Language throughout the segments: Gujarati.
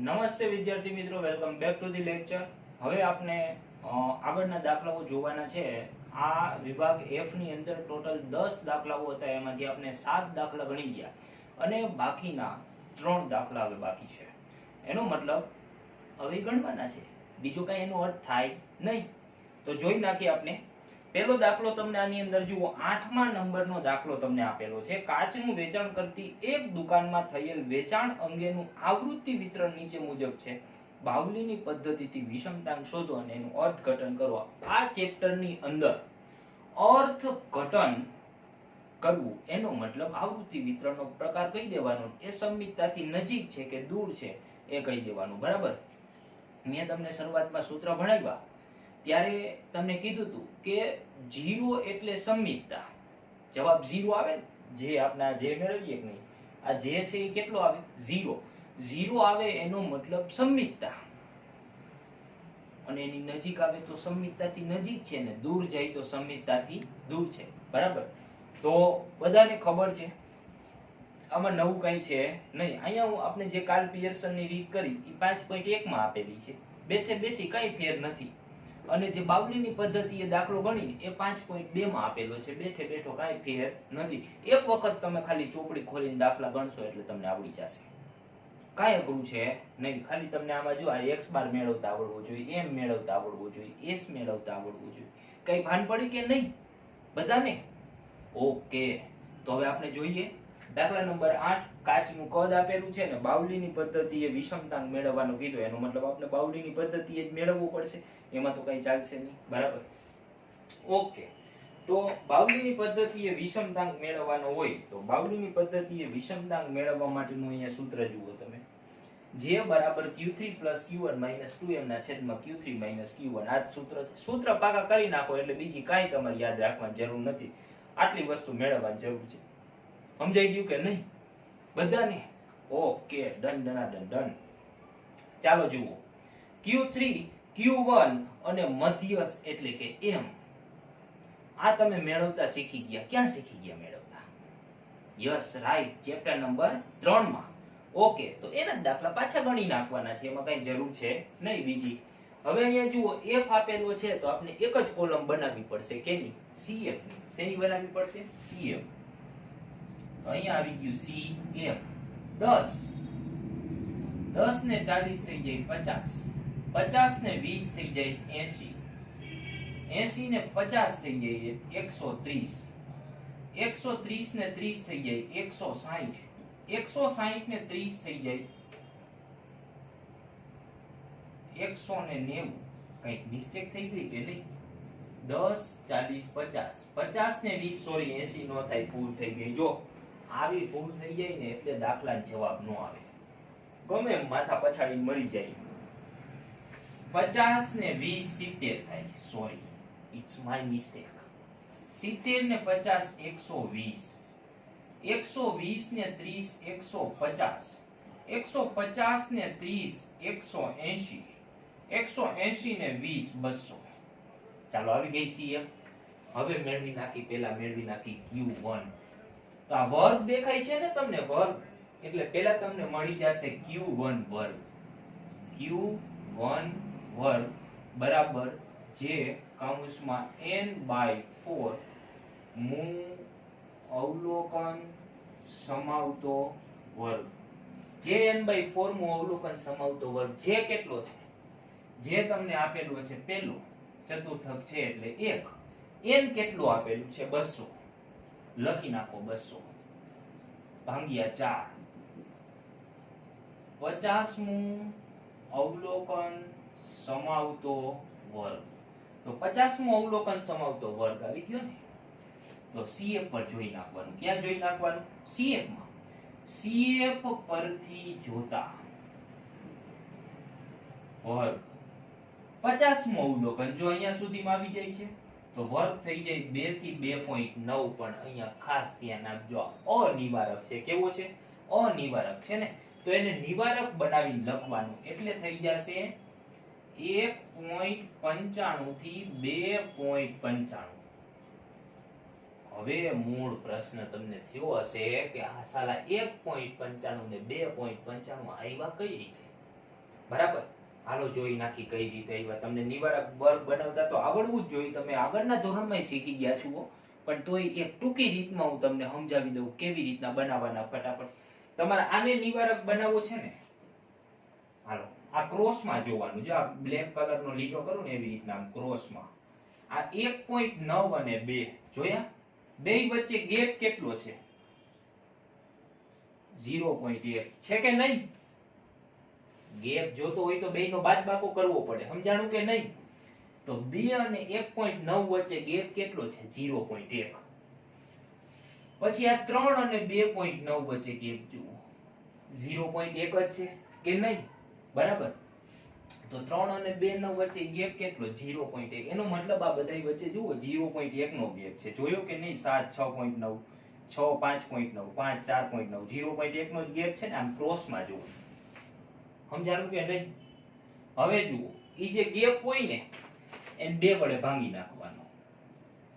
નમસ્તે વિદ્યાર્થી મિત્રો, welcome back to the lecture. હવે આપણે આગળના દાખલાઓ જોવાના છે। આ વિભાગ F ની અંદર ટોટલ 10 દાખલાઓ હતા, એમાંથી આપણે 7 દાખલા ગણી ગયા અને બાકીના 3 દાખલા હવે બાકી છે। એનો મતલબ હવે ગણવાના છે, બીજો કઈ એનો અર્થ થાય નહીં। તો જોઈ નાખીએ આપણે। પહેલો દાખલો તમને આની અંદર જુઓ, 8મા નંબરનો દાખલો તમને આપેલો છે। કાચનું વેચાણ કરતી એક દુકાનમાં થયેલ વેચાણ અંગેનું આવૃત્તિ વિતરણ નીચે મુજબ છે। બાવલીની પદ્ધતિથી વિષમતાંક શોધો અને એનું અર્થઘટન કરો। આ ચેપ્ટરની અંદર અર્થઘટન કરવું એનો મતલબ આવૃત્તિ વિતરણનો પ્રકાર કહી દેવાનો, એ સંમિતતાથી નજીક છે કે દૂર છે એ કહી દેવાનું, બરાબર। મેં તમને શરૂઆતમાં સૂત્ર ભણાવ્યા ત્યારે તમને કીધું હતું કે 0 એટલે સંમિતતા, જવાબ 0 આવે ને, જે આપણે જે મેળવીએ કે નહીં, આ જે છે એ કેટલો આવે? 0 0 આવે એનો મતલબ સંમિતતા, અને એની નજીક આવે તો સંમિતતાથી નજીક છે ને દૂર જાય તો સંમિતતાથી દૂર છે, બરાબર। તો બધાને ખબર છે, આમાં નવું કઈ છે નહીં। અહીંયા હું આપણે જે કાર્લ પિયર્સનની રીત કરી એ 5.1 માં આપેલી છે, બેઠે બેઠી કઈ ફેર નથી। અને જે બાવલીની પદ્ધતિએ દાખલો ગણીને એ 5.2 માં આપેલો છે, બેઠે બેઠો કાંઈ ફેર નથી। એક વખત તમે ખાલી ચોપડી ખોલીને દાખલા ગણશો એટલે તમને આવડી જશે, કાંઈ અઘરું છે નહીં। ખાલી તમને આમાં જો આ x બાર મેળવતા આવડવું જોઈએ, m મેળવતા આવડવું જોઈએ, s મેળવતા આવડવું જોઈએ, કઈ ભાન પડી કે નહીં બધાને? ઓકે, તો હવે આપણે જોઈએ દાખલા નંબર 8। કાચનું કદ આપેલું છે ને બાવલીની પદ્ધતિએ વિષમતાંક મેળવવાનું કીધું, એનો મતલબ આપણે બાવલીની પદ્ધતિએ જ મેળવવું પડશે, એમાં તો કઈ ચાલશે નહીં, બરાબર। ઓકે, તો બાવલીની પદ્ધતિએ વિષમતાંક મેળવવાનો હોય તો બાવલીની પદ્ધતિએ વિષમતાંક મેળવવા માટેનું અહીંયા સૂત્ર જુઓ તમે, j બરાબર q3 q1 2m ના છેદમાં q3 q1, આ જ સૂત્ર છે। સૂત્ર પાકા કરી નાખો એટલે બીજી કાંઈ તમારે યાદ રાખવાની જરૂર નથી, આટલી વસ્તુ મેળવવાની જરૂર છે। સમજાઈ ગયું કે નહીં બધાને? Okay, done done done. ચાલો જુઓ, q3 q1 અને મધ્યસ્થ એટલે કે m, આ તમે મેળવતા શીખી ગયા। ક્યાં શીખી ગયા મેળવતા? યસ રાઈટ, ચેપ્ટર નંબર 3 માં। ઓકે, તો એના દાખલા પાછા ગણી નાખવાના છે, એમાં કઈ જરૂર છે નહીં બીજી। હવે અહીંયા જુઓ f આપેલો છે તો આપણે એક જ કોલમ બનાવવી પડશે, કેની? cf ની। શેની બનાવવી પડશે? cf। તો અહીંયા આવી ગયું cf। 10 ને 40 થઈ જાય 50, 50 ને 20 થઈ જાય 80, 80 ને 50 થઈ જાય 130, 130 ને 30 થઈ જાય 160, 160 ને 30 થઈ જાય 190। કઈક મિસ્ટેક થઈ ગઈ કે નહીં? 10 40 50, 50 ને 20 સોરી 80 નો થાય, ભૂલ થઈ ગઈ। જો આવી ભૂલ થઈ જાય ને એટલે દાખલાનો જવાબ નો આવે, ગમે એમ માથા પછાડી મરી જાય। 50 ને 20 70 થાય, સોરી ઇટ્સ માય મિસ્ટેક। 70 ને 50 120, 120 ને 30 150, 150 ને 30 180, 180 ને 20 200। ચાલો આવી ગઈ cf। હવે મેળવી નાખી, પેલા મેળવી નાખી q1। તો આ વર્ગ દેખાય છે ને તમને, વર્ગ એટલે પેલા તમને મળી જશે q1 વર્ગ, q1 વર્ગ બરાબર જે કૌંસમાં n/4 મું અવલોકન સમાવતો વર્ગ, જે n/4 મું અવલોકન સમાવતો વર્ગ, જે કેટલો છે? જે તમને આપેલો છે પેલો ચતુર્થક છે એટલે 1, n કેટલું આપેલું છે? 200, લખી નાખો 200 ભાગ્યા 4, 50 મું અવલોકન સમાવતો વર્ગ। તો 50 મું અવલોકન સમાવતો વર્ગ આવી ગયો ને, તો cf પર જોઈ નાખવાનું। ક્યાં જોઈ નાખવાનું? cf માં। cf પરથી જોતા વર્ગ 50 મું અવલોકન જો અહીંયા સુધીમાં આવી જાય છે તો વર્ગ થઈ જાય 2 થી 2.9, પણ અહીંયા ખાસ ધ્યાન આપજો, અનિવારક છે। કેવો છે? અનિવારક છે ને, તો એને નિવારક બનાવીને લખવાનું, એટલે થઈ જશે 1.95 થી 2.95। હવે મૂળ પ્રશ્ન તમને થયો હશે કે આ સાલા 1.95 ને 2.95 આવ્યા કઈ રીતે? બરાબર. હાલો જોઈ નાખી કઈ રીતે આવ્યા. તમને નિવારક વર્ગ બનાવતા તો આવડવું જ જોઈએ. તમે આગળના ધોરણમાં શીખી ગયા છો, પણ તોય એક ટૂંકી રીતમાં હું તમને સમજાવી દઉં કેવી રીતના બનાવવાના ફટાફટ. તમારે આને નિવારક બનાવવો છે ને, હાલો આ ક્રોસમાં જોવાનું. જો આ બ્લેક કલરનો લીટો કરું ને એવી રીતના આમ ક્રોસમાં આ 1.9 અને 2 જોયા, બે વચ્ચે ગેપ કેટલો છે? 0.1 છે કે નહીં? ગેપ જોતો હોય તો બેયનો બાદબાકો કરવો પડે, સમજાણું કે નહીં? તો 2 અને 1.9 વચ્ચે ગેપ કેટલો છે? 0.1. પછી આ 3 અને 2.9 વચ્ચે ગેપ જુઓ, 0.1 જ છે કે નહીં? બરાબર. તો 3 અને 2 વચ્ચે ગેપ કેટલો? 0.1. એનો મતલબ આ બધાય વચ્ચે જુઓ 0.1 નો ગેપ છે. જોયો કે નહીં? 7 6.9, 6 5.9, 5 4.9, 0.1 નો જ ગેપ છે ને. આમ ક્રોસમાં જુઓ, સમજાણું કે નહીં? હવે જુઓ, ઈ જે ગેપ હોય ને એને 2 વડે ભાંગી નાખવાનો.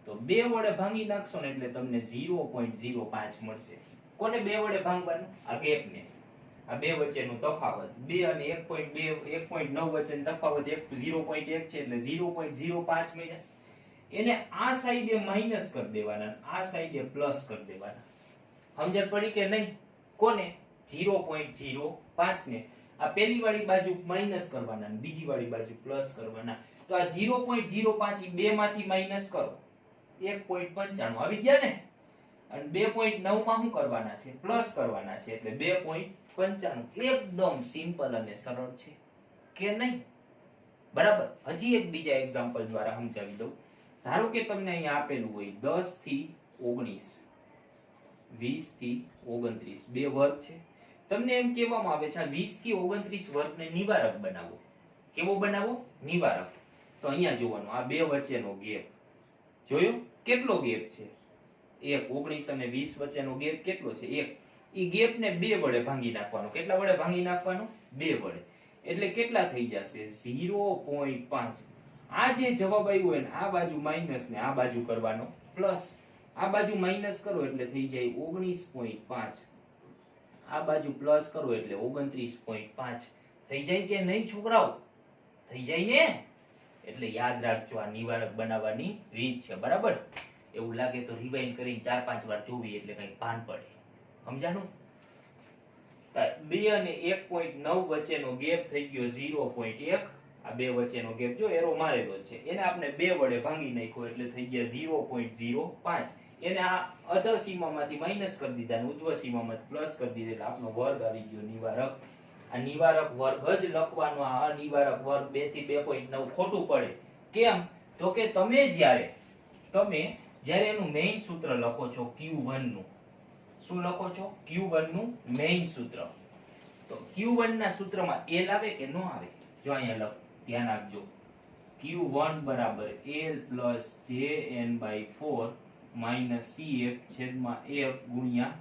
તો 2 વડે ભાંગી નાખશો ને એટલે તમને 0.05 મળશે. કોને 2 વડે ભાંગવાનું? આ ગેપને. આ બે વચ્ચેનો તફાવત 2 અને 1.9 વચ્ચેનો તફાવત 0.1 છે એટલે 0.05 મળ્યા. એને આ સાઈડે માઈનસ કરી દેવાના, આ સાઈડે પ્લસ કરી દેવાના. સમજણ પડી કે નહીં? કોને? 0.05 ને આ પહેલી વાળી બાજુ માઈનસ કરવાના, બીજી વાળી બાજુ પ્લસ કરવાના. તો આ 0.05 ઈ બે માંથી માઈનસ કરો, 1.95 આવી ગયા ને. અને 2.9 માં શું કરવાના છે? પ્લસ કરવાના છે એટલે 2.95. એકદમ સિમ્પલ અને સરળ છે કે નહીં? બરાબર. હજી એક બીજા એક્ઝામ્પલ દ્વારા સમજાવી દઉં. ધારો કે તમને અહીંયા આપેલું હોય 10 થી 19, 20 થી 29 બે વર્ગ છે. તમને એમ કહેવામાં આવે છે આ 20 થી 29 વર્ગને નિવારક બનાવો. કેવો બનાવો? નિવારક. તો અહીંયા જોવાનું આ બે વચ્ચેનો ગેપ જોયો કેટલો ગેપ છે? 1. 19 અને 20 વચ્ચેનો ગેપ કેટલો છે? 1. ઈ ગેપને 2 વડે ભાંગી નાખવાનો. કેટલા વડે ભાંગી નાખવાનો? 2 વડે. એટલે કેટલા થઈ જશે? 0.5. આ જે જવાબ આવ્યો હોય ને આ બાજુ માઈનસ ને આ બાજુ કરવાનો પ્લસ. આ બાજુ માઈનસ કરો એટલે થઈ જાય 19.5. આ બાજુ પ્લસ કરો એટલે 29.5 થઈ જાય કે નહીં છોકરાઓ? થઈ જાય ને. એટલે યાદ રાખજો આ નિવારક બનાવવાની રીત છે. બરાબર. એવું લાગે તો રિવાઇન્ડ કરીને 4-5 વાર જોવી એટલે કઈ ભાન પડે. સમજાણું? 2 અને 1.9 વચ્ચેનો ગેપ થઈ ગયો 0.1. આ બે વચ્ચેનો ગેપ જો એરો મારેલો છે એને આપણે 2 વડે ભાંગી નાખ્યો એટલે થઈ ગયા 0.05. એને આ અધર સીમામાંથી માઈનસ કરી દીધા અને ઉધ્વ સીમામાંથી પ્લસ કરી દીધા એટલે આપણો વર્ગ આવી ગયો નિવારક. આ નિવારક વર્ગ જ લખવાનો. આ અનિવારક વર્ગ 2 થી 2.9 ખોટું પડે. કેમ? તો કે તમે જ્યારે એનું મેઇન સૂત્ર લખો છો Q1 નું, શું લખો છો? Q1 નું મેઇન સૂત્ર. તો Q1 ના સૂત્રમાં L આવે કે નો આવે? જો અહીંયા લખ, ધ્યાન આપજો. Q1 બરાબર L plus JN/4 minus CF છેદમાં F ગુણ્યા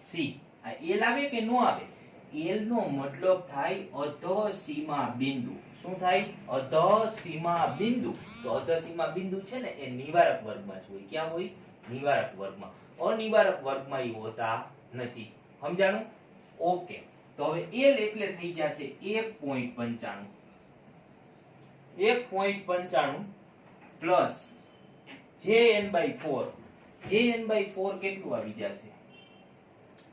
C. આ L આવે કે નો આવે? L નો મતલબ થાય અધઃ સીમા બિંદુ. શું થાય? અધઃ સીમા બિંદુ. તો અધઃ સીમા બિંદુ છે ને એ નિવારક વર્ગમાં જ હોય. ક્યાં હોય? નિવારક વર્ગમાં. અનિવારક વર્ગમાં ઈ હોતા નથી. સમજાણું? ઓકે. તો હવે L એટલે થઈ જશે 1.95. 1.95 પ્લસ JN/4. JN/4 કેટલું આવી જશે?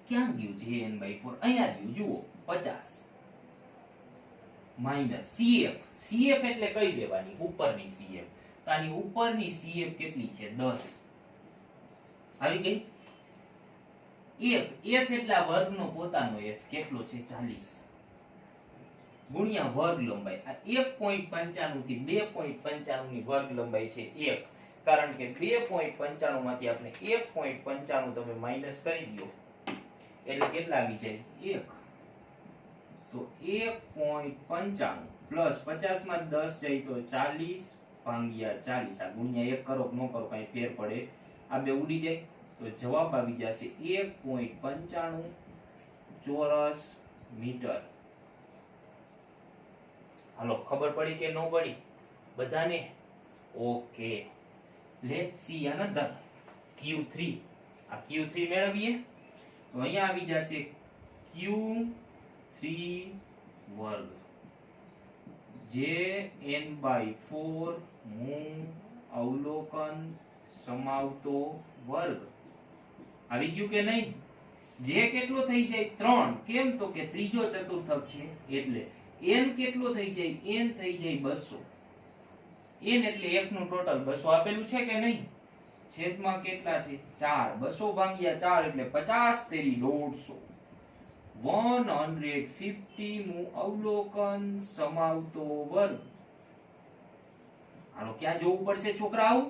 ક્યાં ગયું JN/4? અહીંયા ગયું જુઓ 50 માઈનસ CF. CF એટલે કઈ લેવાની? ઉપરની CF. તો આની ઉપરની CF કેટલી છે? 10 આવી ગઈ. F એટલે આ વર્ગનો પોતાનો F કેટલો છે? 40 ગુણ્યા વર્ગ લંબાઈ. આ 1.95 થી 2.95 ની વર્ગ લંબાઈ છે 1. કારણ કે 2.95 માંથી આપણે 1.95 તમે માઈનસ કરી દો એટલે કેટલા આવી જાય? 1. તો 1.95 પ્લસ 50 માં 10 જાય તો 40 ભાગ્યા 40. આ ગુણ્યા 1 કરો કે ન કરો કઈ ફેર પડે? આ બે ઉડી જાય તો જવાબ આવી જશે 1.95 ચોરસ મીટર. હાલો ખબર પડી કે ન પડી બધાને? Okay. Let's see another Q3. આ Q3 મેળવીએ તો અહીંયા આવી જશે Q3 વર્ગ jn/4 હું અવલોકન સમાવતો વર્ગ. આવી ગયું કે નહીં? જે કેટલો થઈ જાય 3, કેમ તો કે ત્રીજો ચતુર્થક છે એટલે n કેટલો થઈ જાય? n થઈ જાય 200. n એટલે f નું ટોટલ 200 આપેલું છે કે નહીં? છેદમાં કેટલા છે? 4. 200 ભાગ્યા 4 એટલે 50 તેરી 150. 150 મું અવલોકન સમાવતો વર્ગ. હાલો ક્યાં જોવું પડશે છોકરાઓ?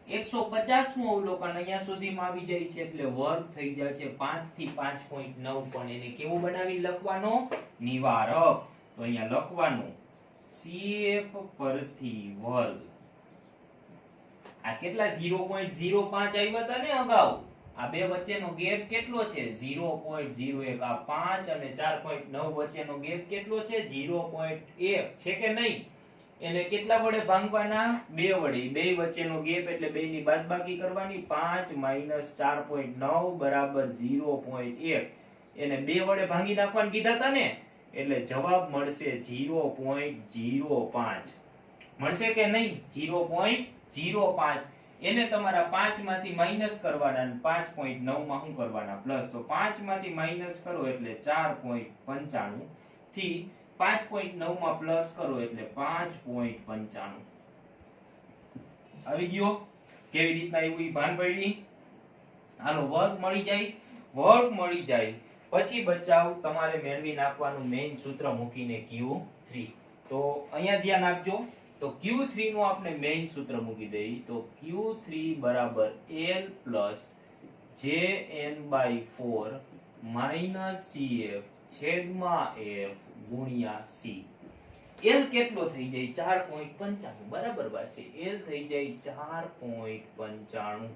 150 મું અવલોકન અહીંયા સુધીમાં આવી જાય છે એટલે વર્ગ થઈ જાય છે 5 થી 5.9. પણ એને કેવું બનાવી લખવાનો? નિવારક. તો અહીંયા લખવાનું CF પરથી વર્ગ. આ કેટલા 0.05 આવ્યા હતા ને અગાઉ? આ બે વચ્ચેનો ગેપ કેટલો છે? 0.01. આ 5 અને 4.9 વચ્ચેનો ગેપ કેટલો છે? 0.1 છે કે નહીં? એને કેટલા વડે ભાંગવાના? 2 વડે. બે વચ્ચેનો ગેપ એટલે બે ની બાદબાકી કરવાની. 5 - 4.9 બરાબર 0.1. એને 2 વડે ભાંગી નાખવાનું કીધા હતા ને, એટલે જવાબ મળશે 0.05. મળશે કે નહીં? 0.05. એને તમારા 5 માંથી માઈનસ કરવાના અને 5.9 માં શું કરવાના? પ્લસ. તો 5 માંથી માઈનસ કરો એટલે 4.95 થી 5.9 માં પ્લસ કરો એટલે 5.95. આવી ગયો? કેવી રીતના એવું ભાન પડી? હાલો વર્ગ મળી જાય. વર્ગ મળી જાય પછી બચાવ તમારે મેળવી નાખવાનું મેઈન સૂત્ર મૂકીને Q3. તો અહીંયા ધ્યાન આપજો. તો Q3 નું આપણે મેઈન સૂત્ર મૂકી દઈએ. તો Q3 બરાબર L plus jn/4 minus CF છેદમાં F ગુણ્યા C. L કેટલો થઈ જાય? 4.95. બરાબર વાત છે. L થઈ જાય 4.95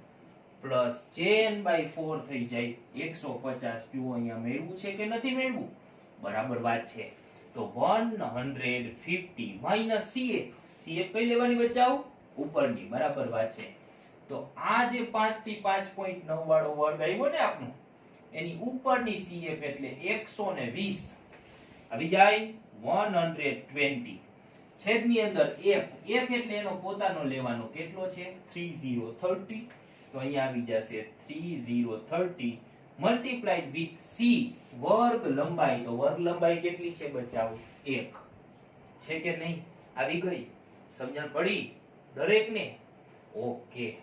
પ્લસ jn/4 થઈ જાય 150. ક્યુ અહીંયા મેળવું છે કે નથી મેળવું? બરાબર વાત છે. તો 150 માઈનસ CF. CF કઈ લેવાની બચાવ? ઉપરની. બરાબર વાત છે. તો આ જે 5 થી 5.9 વાળો વર્ગ આવ્યો ને આપણો, એની ઉપરની CF એટલે 120 આવી જાય 120. છેદની અંદર F. F એટલે એનો પોતાનો લેવાનો કેટલો છે? 3030. તો અહીંયા આવી જશે 3030 મલ્ટીપ્લાઈડ વિથ C વર્ગ લંબાઈ. તો વર્ગ લંબાઈ કેટલી છે બચાવ? 1 છે કે નહીં? આવી ગઈ? સમજણ પડી દરેકને? ઓકે,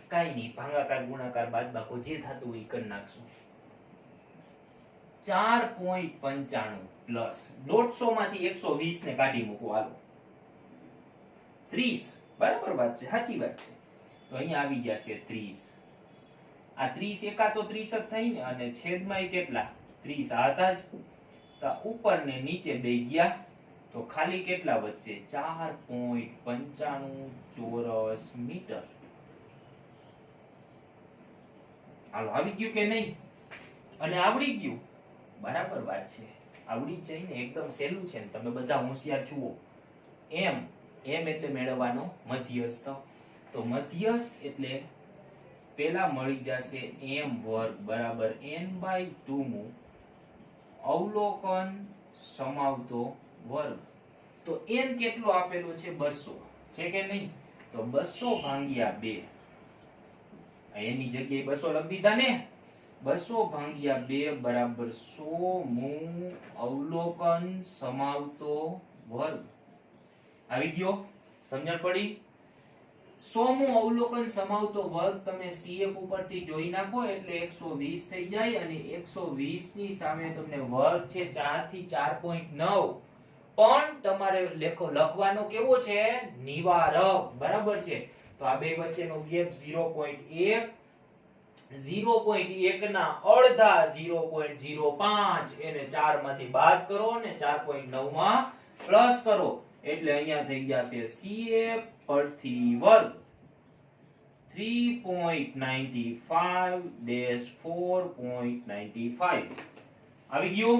કાઈ નહીં, ભાગાકાર ગુણાકાર બાદબાકો જે થતું હોય કરી નાખશું. 4.95 પ્લસ 150 માંથી 120 ને કાઢી મૂકો. હાલો 30. બરાબર વાત છે, સાચી વાત છે. તો અહીંયા આવી જશે 30. આ 30 એકા તો 30 જ થઈ ને, અને છેદમાં કેટલા? 30 આ હતા જ. તો ઉપર ને નીચે બે ગયા તો ખાલી કેટલા વધશે? 4.95 ચોરસ મીટર. હાલો આવી ગયું કે નહીં? અને આવડી ગયું? બરાબર વાત છે, આવડી જ જાય ને. એકદમ સહેલું છે ને, તમે બધા હોશિયાર છો. m એટલે મેળવવાનો મધ્યસ્થ. તો મધ્યસ્થ એટલે પેલા મળી જશે m વર્ગ બરાબર n/2 મુ અવલોકન સમાવતો વર્ગ. તો n કેટલો આપેલો છે? 200 છે કે નહીં? તો 200 ભાગ્યા 2. એની જગ્યાએ 200 લખી દીધા ને. 200 ભાગ્યા 2 બરાબર 100 મુ અવલોકન સમાવતો વર્ગ. આવી ગયો? સમજણ પડી? 100 મુ અવલોકન સમાવતો વર્ગ તમે CF ઉપરથી જોઈ નાખો એટલે 120 થઈ જાય. અને 120 ની સામે તમને વર્ગ છે 4 થી 4.9. પણ તમારે લખવાનો કેવો છે? નિવારક. બરાબર છે. તો આ બે વચ્ચેનો ગેપ 0.1 ના અડધા 0.05. એને 4 માંથી બાદ કરો અને 4.9 માં પ્લસ કરો એટલે અહીંયા થઈ જશે CF પરથી વર્ગ 3.95 4.95. આવી ગયું?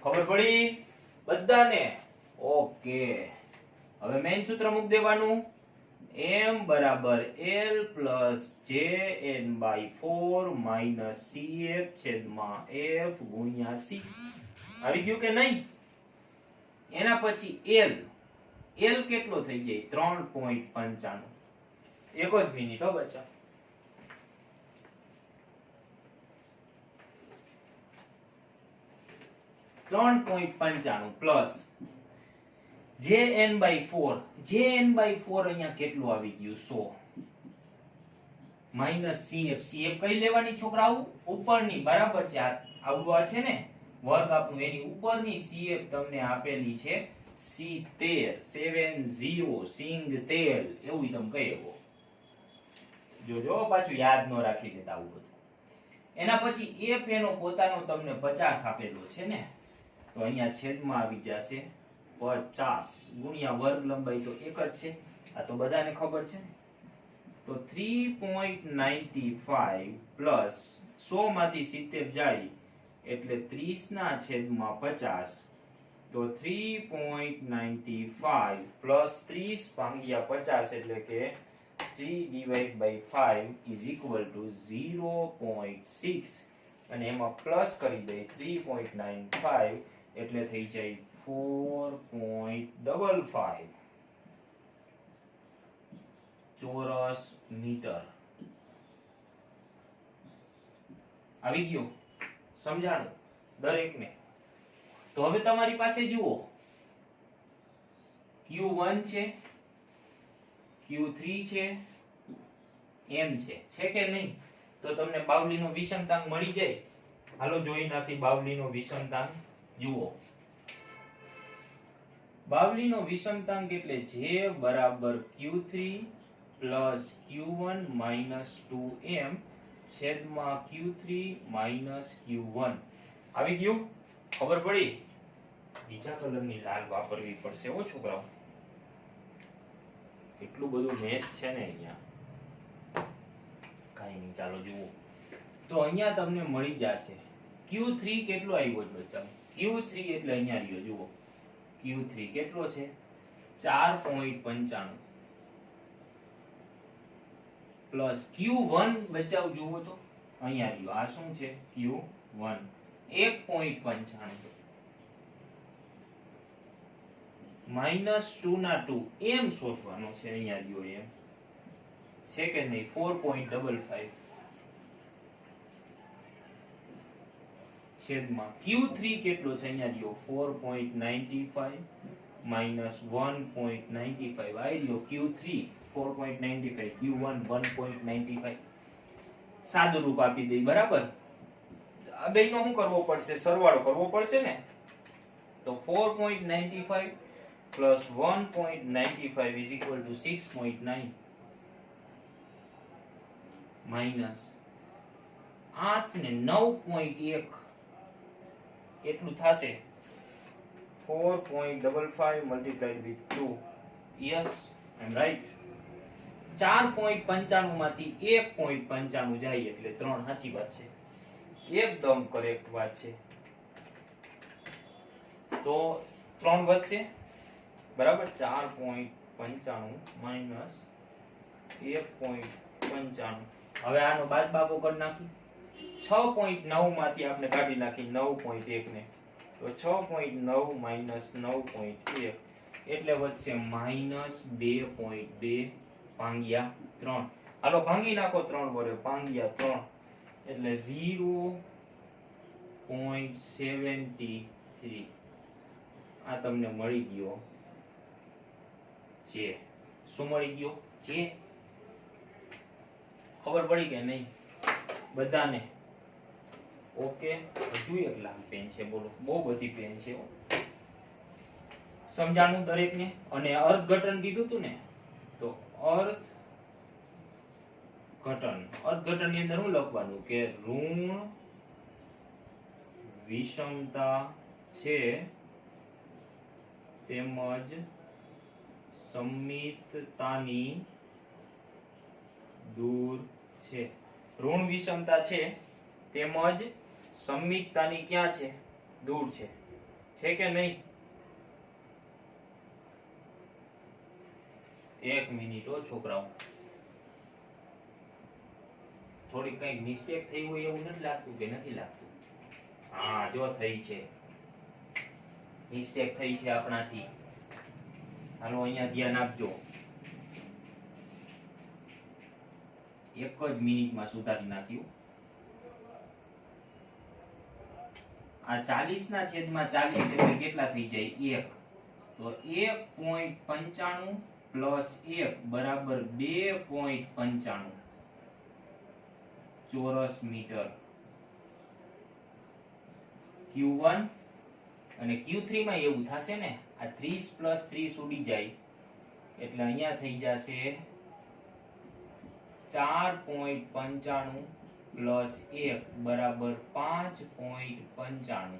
ખબર પડી બધાને? ઓકે, હવે મેઈન સૂત્ર મૂકી દેવાનું. m બરાબર L plus jn/4 minus CF છેદમાં F ગુણ્યા C. આવી ગયું કે નહીં? એના પછી L L કેટલો થઈ જાય 3.95. એક જ મિનિટ હો બચ્ચા. .95 પ્લસ JN/4. JN/4 અહીંયા કેટલું આવી ગયું 100 માઈનસ CF. CF કઈ લેવાની છોકરાઓ? ઉપરની. બરાબર છે. આવડું આ છે ને વર્ગ આપણું, એની ઉપરની CF તમને આપેલી છે 70 સિંગ તેલ એવું તમે કહી શકો. જોજો પાછું યાદ ન રાખી લેતા આવું બધું. એના પછી F એનો પોતાનો તમને 50 આપેલો છે ને, તો અહીંયા છેદમાં આવી જશે 50 ગુણ્યા વર્ગ લંબાઈ તો એક જ છે, આ તો બધાને ખબર છે ને. તો 3.95 પ્લસ 100 માંથી 70 જાય એટલે 30 ના છેદમાં 50. તો 3.95 પ્લસ 30 ભાગ્યા 50 એટલે કે 3/5 is equal to 0.6 અને એમાં પ્લસ કરી દઈએ 3.95 એટલે થઈ જાય 4.55 ચોરસ મીટર. આવી ગયું? સમજાણું દરેકને? તો હવે તમારી પાસે જુઓ Q1 છે, Q3 છે, M છે કે નહીં? તો તમને બાવલીનો વિષમતાંક મળી જાય. હાલો જોઈ નાખી બાવલીનો વિષમતાંક. જુઓ બાવલીનો વિષમતાંક એટલે J બરાબર Q3 plus Q1 minus 2M છેદમાં Q3 માઇનસ Q1. આવી ગયું? ખબર પડી? બીજા કલરની લાલ વાપરવી પડશે હો છોકરાઓ. કેટલું બધું મેસ છે ને અહીંયા. કાઈ નહીં, ચાલો જુઓ. તો અહીંયા તમને મળી જશે Q3 કેટલો આવ્યો છે બચ્ચા? Q3 એટલે અહીંયા રહ્યો. જુઓ Q3 કેટલો છે? 4.95 પ્લસ Q1 બચાવ જુઓ તો અહીંયા રહ્યો. આ શું છે? Q1 1.95 માઈનસ 2 ના 2 એમ શોધવાનો છે. અહીંયા રહ્યો એમ છે કે નહીં? 4.55 છેદમાં Q3 કેટલો છે? અહીંયા રહ્યો 4.95 માઈનસ 1.95 આ રહ્યો Q3 4.95 Q1 1.95. સાદું રૂપ આપી દઈ. બરાબર? આ બેયનો શું કરવો પડશે? સરવાળો કરવો પડશે ને. તો 4.95 plus 1.95 is equal to 6.9 minus 8 ને 9.1 એટલું થશે 4.55 multiplied with 2. Yes, I'm right. 4.95 માંથી 1.95 જાય એટલે 3. સાચી વાત છે, એકદમ કરેક્ટ વાત છે. તો 3 વધશે. બરાબર? 4.95 માઈનસ 1.95. હવે આનો બાદબાકો કરી નાખી. 6.9 માંથી આપણે કાઢી નાખી 9.1 ને. તો 6.9 માઈનસ 9.1 એટલે વધશે માઈનસ 2.2 ભાગ્યા 3. હાલો ભાંગી નાખો 3 વડે. ભાગ્યા 3 એટલે 0.73. આ તમને મળી ગયો જે. શું મળી ગયો? જે. ખબર પડી કે નહીં બધાને? ઓકે. હજુ એક લાલ પેન છે. બોલો, બહુ બધી પેન છે. સમજાણું દરેકને? અને અર્થઘટન કીધું તું ને, તો અર્થઘટન ની અંદર શું લખવાનું કે ઋણ વિષમતા છે તેમજ સમિતતાની દૂર છે. ઋણ વિષમતા છે તેમજ સમિતતાની ક્યાં છે? દૂર છે. છે કે નહીં? એક મિનિટ હો છોકરાઓ. થોડી કઈ મિસ્ટેક થઈ હોય એવું નથી લાગતું કે નથી લાગતું? હા, જો થઈ છે. મિસ્ટેક થઈ છે આપણાથી. હાલો અહીંયા ધ્યાન આપજો, એક જ મિનિટમાં સુધારી નાખ્યું. આ 40 ના છેદમાં 40 એટલે કેટલા થઈ જાય? 1. તો 1.95 પ્લસ 1 બરાબર 2.95 ચોરસ મીટર. Q1 અને Q3 માં એવું થશે ને, આ 30 પ્લસ 30 ઉડી જાય એટલે અહીંયા થઈ જશે 4.95 પ્લસ 1 બરાબર 5.95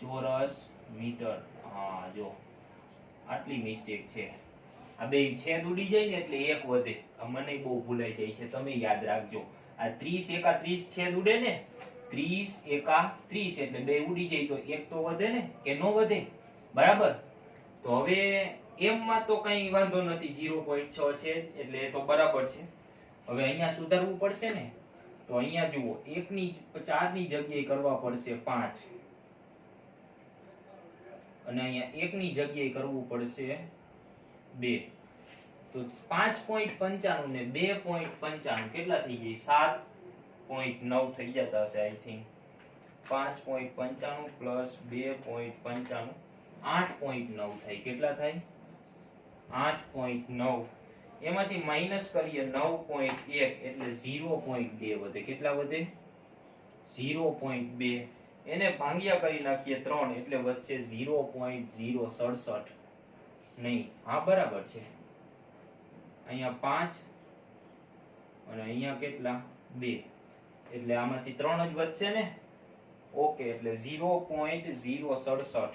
ચોરસ મીટર. હા જો આટલી મિસ્ટેક છે. આ બે છેદ ઉડી જાય ને એટલે એક વધે. આ મને બહુ ભૂલાઈ જાય છે, તમે યાદ રાખજો. આ 30 એકા 30 છેદ ઉડે ને, 30 એકા 30 એટલે બે ઉડી જાય તો એક તો વધે ને, કે નો વધે? બરાબર. તો હવે m માં તો કઈ વાંધો નથી, 0.6 છે એટલે એ તો બરાબર છે. હવે અહીંયા સુધારવું પડશે ને, તો અહીંયા જુઓ 1 ની 4 ની જગ્યાએ કરવા પડશે 5 અને અહીંયા 1 ની જગ્યાએ કરવું પડશે 2. તો 5.95 ને 2.95 કેટલા થઈ જાય? 7.9 થઈ જતા હશે આઈ થિંક. 5.95 પ્લસ 2.95 8.9 થાય. કેટલા થાય? 8.9. એમાંથી માઈનસ કરીએ 9.1 એટલે 0.2 વધે. કેટલા વધે? 0.2. એને ભાંગ્યા કરી નાખીએ 3 એટલે વધશે 0.067. નહીં, હા બરાબર છે. અહીંયા 5 અને અહીંયા કેટલા? 2 એટલે આમાંથી 3 જ વધશે ને. ઓકે, એટલે 0.067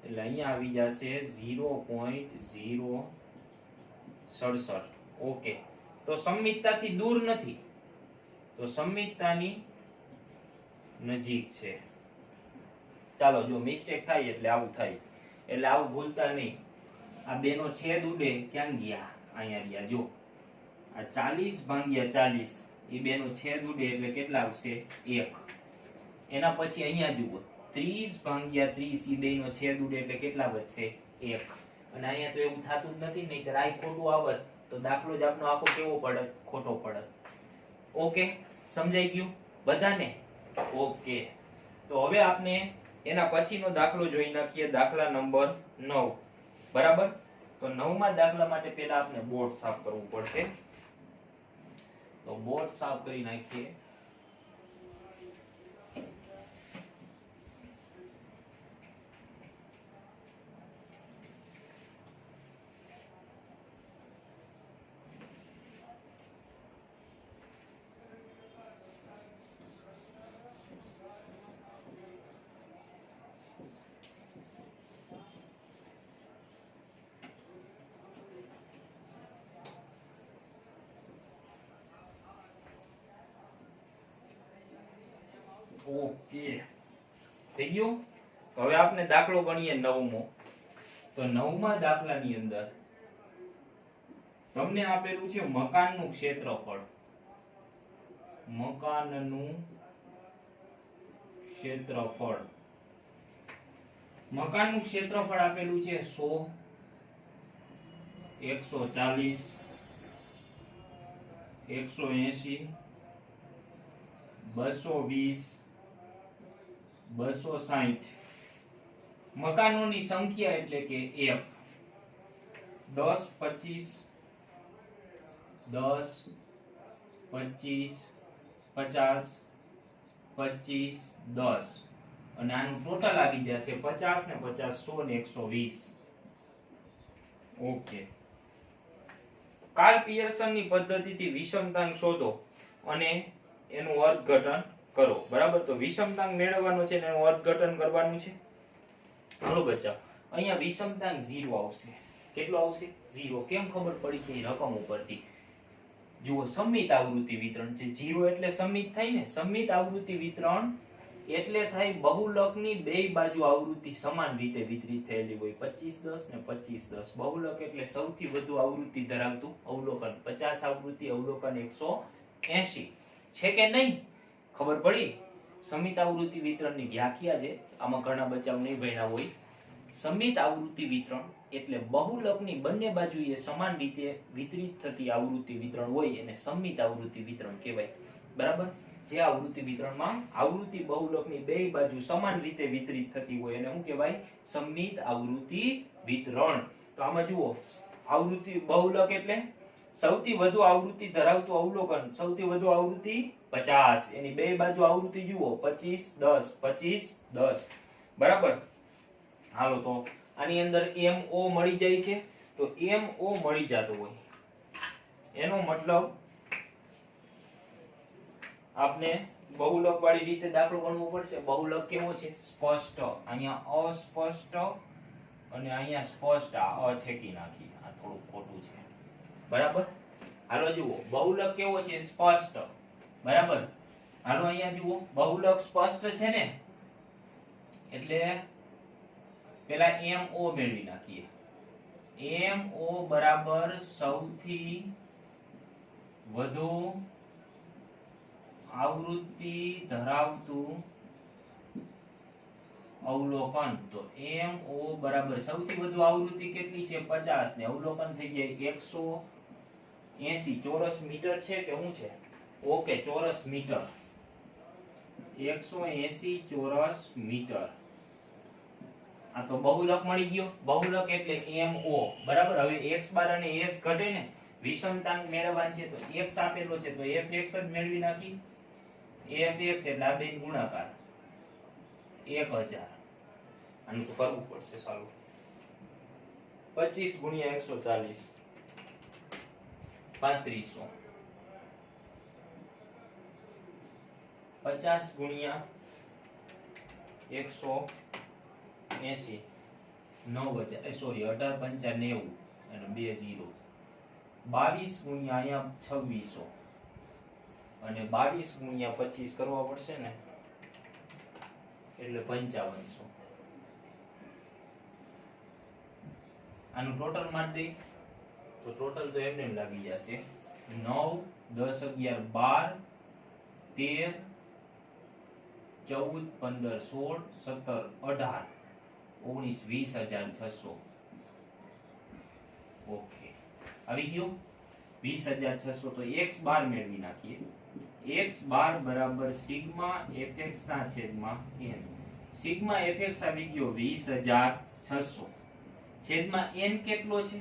એટલે અહીંયા આવી જશે 0.067. ઓકે, તો સંમિતતાથી દૂર નથી, તો સંમિતતાની નજીક છે. ચાલો, જો મિસ્ટેક થાય એટલે આવું થાય, એટલે આવું ભૂલતા નહીં. આ બેનો છેદ ઉડે, ક્યાં ગયા? અહીંયા ગયા. જો આ 40 ભાગ્યા 40 એ બેનો છેદ ઉડે એટલે કેટલા આવશે? 1. એના પછી અહીંયા જુઓ 30 ભાગ્યા 30 એ બેનો છેદ ઉડે એટલે કેટલા વધશે? 1. અને અહીંયા તો એવું થતું જ નથી, નહીંતર આ ખોટું આવત તો દાખલો જ આપણો આખો કેવો પડત? ખોટો પડત. ઓકે, સમજાઈ ગયું બધાને? ઓકે, તો હવે આપણે એના પછીનો દાખલો જોઈ નાખીએ, દાખલા નંબર 9. બરાબર. તો 9માં દાખલા માટે પહેલા આપણે બોર્ડ સાફ કરવું પડશે. તો બોર્ડ સાફ કરી નાખીએ. ઓકે, થઈ ગયું. હવે આપણે દાખલો ગણીએ 9મો. તો 9મા દાખલાની અંદર તમને આપેલું છે મકાનનું ક્ષેત્રફળ. મકાનનું ક્ષેત્રફળ. મકાનનું ક્ષેત્રફળ આપેલું છે 100, 140, 180, 220, 260. મકાનોની સંખ્યા એટલે કે F. 10, 25, 10, 25, 50, 25, 10 અને આનું ટોટલ આવી જશે 50 ને 50, 100 ને 120. ઓકે, કાર્લ પિયર્સનની પદ્ધતિથી વિષમતાંક શોધો અને એનું અર્થઘટન કરો. બરાબર. તો વિષમતાંક મેળવવાનો છે ને એનું અર્થઘટન કરવાનું છે. બોલો બચ્ચા, અહીંયા વિષમતાંક 0 આવશે. કેટલો આવશે? 0. કેમ ખબર પડી છે? રકમ ઉપરથી જુઓ, સમમિત આવૃત્તિ વિતરણ છે. 0 એટલે સમમિત થાય ને. સમમિત આવૃત્તિ વિતરણ એટલે થાય બહુલકની બેય બાજુ આવૃત્તિ સમાન રીતે વિતરિત થયેલી હોય. 25-10 ને 25-10. બહુલક એટલે સૌથી વધુ આવૃત્તિ ધરાવતું અવલોકન. 50 આવૃત્તિ, અવલોકન 180. છે કે નહીં? ખબર પડી? સમિત આવૃત્તિ વિતરણની વ્યાખ્યા છે. આમાં ઘણા બચ્ચાઓ નહીં ભણ્યા હોય સમમિત આવૃત્તિ વિતરણ એટલે બહુલકની બંને બાજુએ સમાન રીતે વિતરિત થતી આવૃત્તિ વિતરણ હોય એને સમમિત આવૃત્તિ વિતરણ કહેવાય. બરાબર? જે આવૃત્તિ વિતરણમાં આવૃત્તિ બહુલકની બે બાજુ સમાન રીતે વિતરિત થતી હોય એને શું કહેવાય? સમમિત આવૃત્તિ વિતરણ. તો આમાં જુઓ, આવૃત્તિ બહુલક એટલે સૌથી વધુ આવૃત્તિ ધરાવતું અવલોકન, સૌથી વધુ આવૃત્તિ 50, એની બે બાજુ આવૃત્તિ જુઓ 25 10 25 10. બરાબર? હાલો, તો આની અંદર MO મળી જાય છે. તો MO મળી જતો હોય એનો મતલબ આપને બહુલક વાળી રીતે દાખલો ગણવો પડશે. બહુલક કેવો છે? સ્પષ્ટ. અહીંયા અસ્પષ્ટ અને અહીંયા સ્પષ્ટ. આ છેકી નાખી, આ થોડું ખોટું છે. બરાબર? હાલો જુઓ, બહુલક કેવો છે? સ્પષ્ટ. બરાબર? હાલો અહીંયા જુઓ, બહુલક સ્પષ્ટ છે ને, એટલે પેલા MO મેળવી નાખીએ. MO બરાબર સૌથી વધુ આવૃત્તિ ધરાવતું અવલોકન. તો MO બરાબર સૌથી વધુ આવૃત્તિ કેટલી છે? 50 ને અવલોકન થઈ જાય 180 ચોરસ મીટર છે કે શું છે? ઓકે, ચોરસ મીટર. 180 ચોરસ મીટર. આ તો બહુલક મળી ગયો. બહુલક એટલે MO. બરાબર? હવે x બાર અને s ઘટે ને, વિષમતાંક મેળવવાનું છે તો x આપેલો છે તો fx જ મેળવી નાખી. fx એટલે આ બે ગુણાકાર 1000. આનું તો કરવું પડશે. સારું, 25 ગુણ્યા 140 3500. 50 ગુણ્યા 180 9000, સોરી 18 5 90 અને 2 0. 22 ગુણ્યા અહીંયા 2600 અને 22 ગુણ્યા 25 કરવા પડશે ને, એટલે 5500. આનું ટોટલ માર દે તો ટોટલ તો એમને લાગી જશે 9 10 11 12 13 14 15 16 17 18 19 20600. ઓકે, આવી ગયું 20600. તો x બાર મેળવી નાખીએ. x બાર બરાબર સિગ્મા fx ના છેદમાં n. સિગ્મા fx આવી ગયો 20600 છેદમાં n કેટલો છે?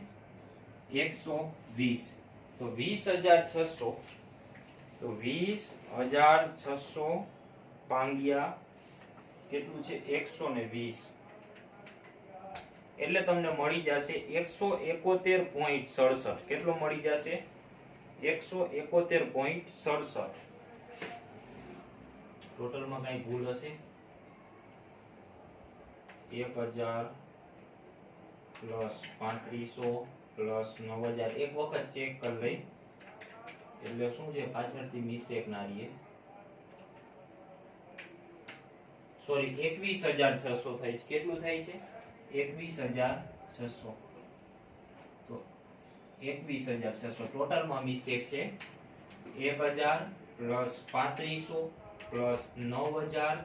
120. તો 20600 તો 20600 ભાગ્યા કેટલું છે? 120. એટલે તમને મળી જશે 171.67. કેટલો મળી જશે? 171.67. ટોટલમાં કઈ ભૂલ હશે? 1000 પ્લસ 3500 પ્લસ 9000. એક વખત ચેક કરી લઈ એટલે શું છે પાછળથી મિસ્ટેક ના રહે. સોરી, 21600 થાય છે. કેટલું થાય છે? 21600. તો 21600 ટોટલમાં મિસ્ટેક છે. 1000 plus 3500 plus 9000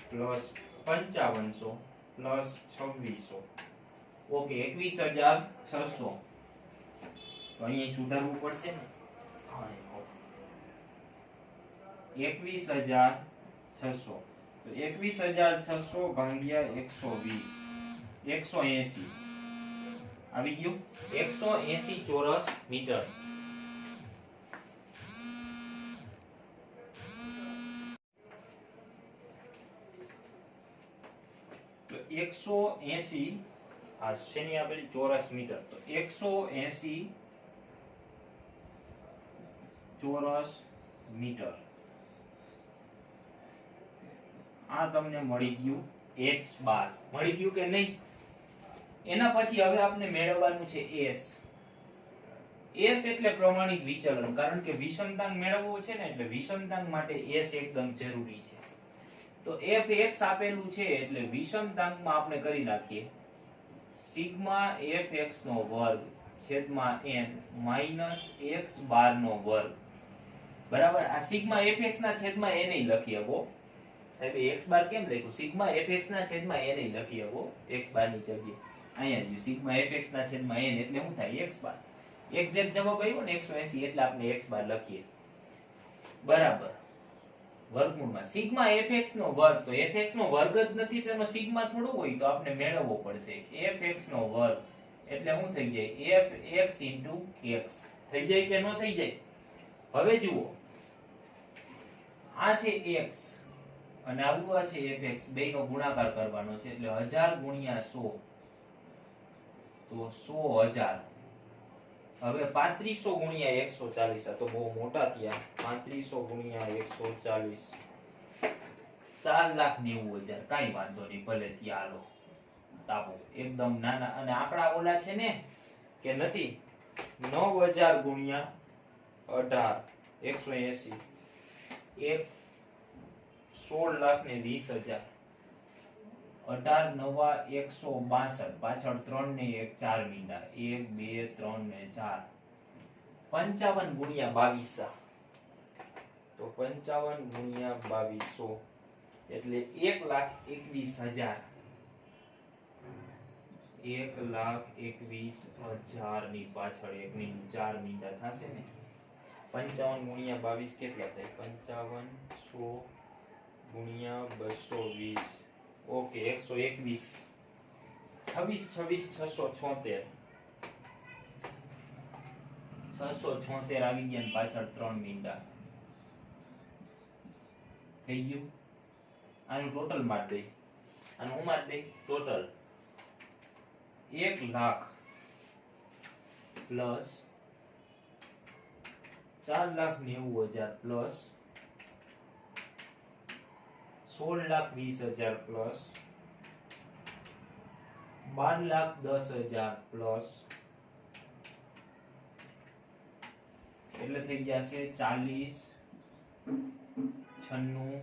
plus 5500 plus 2600. Okay, 21600. તો અહીંયા સુધારવું પડશે ને. 21600 તો 21600 ભાગ્યા 120 180 આવી ગયું. 180 ચોરસ મીટર. તો 180 આ શેની આપેલી? ચોરસ મીટર. તો 180 ચોરસ મીટર. આ તમને મળી ગયું x બાર. મળી ગયું કે નહીં? એના પછી હવે આપણે મેળવવાનું છે s. s એટલે પ્રમાણિત વિચલન. કારણ કે વિષમતાંક મેળવવો છે ને, એટલે વિષમતાંક માટે s એકદમ જરૂરી છે. તો fx આપેલું છે એટલે વિષમતાંકમાં આપણે કરી નાખીએ સિગ્મા fx નો વર્ગ છેદમાં n માઈનસ x બાર નો વર્ગ. બરાબર? આ સિગ્મા fx ના છેદમાં n લખી શકો. સાહેબ x બાર કેમ લખ્યું? સિગ્મા fx ના છેદમાં n ય લખી શકો x બાર ની જગ્યાએ. અહીંયા રહ્યું સિગ્મા fx ના છેદમાં n એટલે શું થાય? x બાર. એક્ઝેક્ટ જવાબ આવ્યો ને 180 એટલે આપણે x બાર લખીએ. બરાબર. વર્ગમૂળમાં સિગ્મા fx નો વર્ગ, તો fx નો વર્ગ જ નથી તેનો સિગ્મા થોડો હોય, તો આપણે મેળવવો પડશે fx નો વર્ગ એટલે શું થઈ જાય? fx x થઈ જાય કે ન થઈ જાય? હવે જુઓ, આ છે x અને આવડું આ છે fx, બેયનો ગુણાકાર કરવાનો છે એટલે 1000 ગુણ્યા 100 તો 100,000. હવે 3500 ગુણ્યા 140, આ તો બહુ મોટા થયા. 3500 ગુણ્યા 140 4,90,000. કાઈ વાંધો નહીં, ભલે ત્યાં હાલો તાપો એકદમ નાના. અને આંકડા ઓલા છે ને કે નથી? 9000 ગુણ્યા 18 180 એક 16,20,000. 18 નવા 162, પાછળ 3 ને 1 4 મીંડા, 1 2 3 ને 4. 55 ગુણ્યા 2200, તો 55 ગુણ્યા 2200 એટલે 1,21,000. 1,21,000 ની પાછળ 1 ની 4 મીંડા થશે ને. 55 ગુણ્યા 22 કેટલા થાય? 55 100 ગુણ્યા 220, ઓકે 121. 26 676 આવી ગયા ને પાછળ 3 મીંડા થઈ ગયું. આનું ટોટલ માર દે, આનું હું માર દે total 1 lakh plus 4,90,000 plus 16,20,000 plus 12,10,000 plus એટલે થઈ ગયા છે 40 96